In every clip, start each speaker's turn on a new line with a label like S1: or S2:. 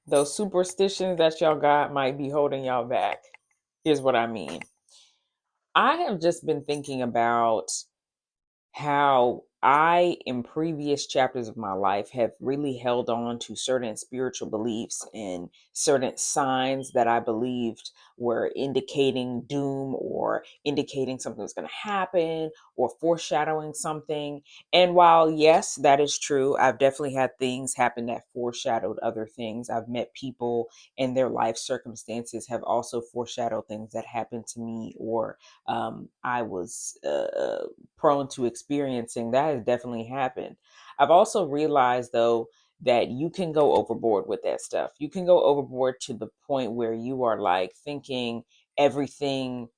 S1: Those superstitions that y'all got might be holding y'all back. Here's what I mean. I have just been thinking about how I, in previous chapters of my life, have really held on to certain spiritual beliefs and certain signs that I believed were indicating doom or indicating something was going to happen or foreshadowing something. And while, yes, that is true, I've definitely had things happen that foreshadowed other things. I've met people and their life circumstances have also foreshadowed things that happened to me or I was prone to experiencing. That has definitely happened. I've also realized though that you can go overboard with that stuff. You can go overboard to the point where you are like thinking everything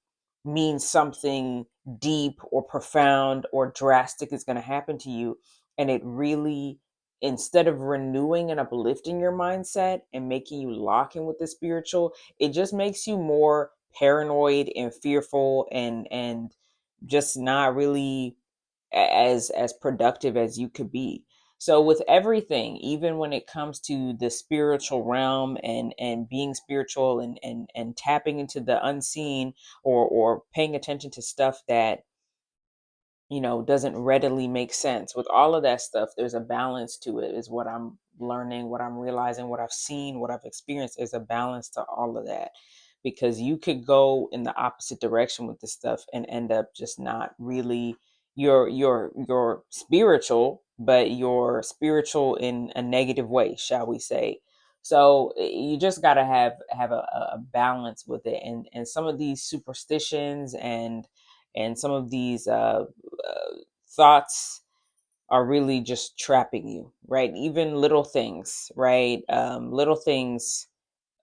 S1: means something deep or profound or drastic is going to happen to you. And it really, instead of renewing and uplifting your mindset and making you lock in with the spiritual, it just makes you more paranoid and fearful and just not really as productive as you could be. So with everything, even when it comes to the spiritual realm and being spiritual and tapping into the unseen or paying attention to stuff that doesn't readily make sense. With all of that stuff, there's a balance to it, is what I'm learning, what I'm realizing, what I've seen, what I've experienced. There's a balance to all of that because you could go in the opposite direction with this stuff and end up just not really your spiritual, but you're spiritual in a negative way, shall we say. So you just got to have a balance with it, and some of these superstitions and some of these thoughts are really just trapping you, right? Even little things, right? Little things,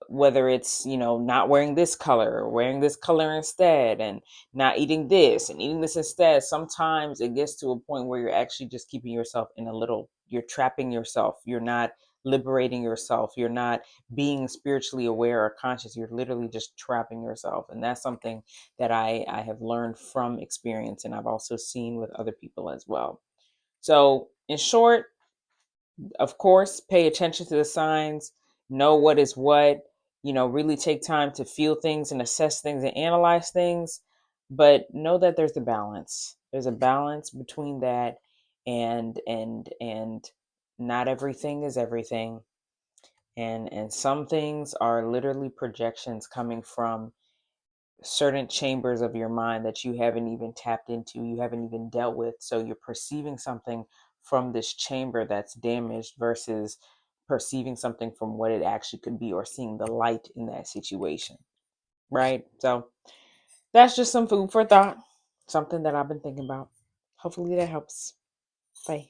S1: whether it's, not wearing this color or wearing this color instead and not eating this and eating this instead. Sometimes it gets to a point where you're actually just keeping yourself in a little, you're trapping yourself. You're not liberating yourself. You're not being spiritually aware or conscious. You're literally just trapping yourself. And that's something that I have learned from experience. And I've also seen with other people as well. So in short, of course, pay attention to the signs, know what is what, really take time to feel things and assess things and analyze things, but know that there's a balance. There's a balance between that and not everything is everything. And some things are literally projections coming from certain chambers of your mind that you haven't even tapped into, you haven't even dealt with. So you're perceiving something from this chamber that's damaged versus perceiving something from what it actually could be or seeing the light in that situation. Right? So that's just some food for thought, something that I've been thinking about. Hopefully that helps. Bye.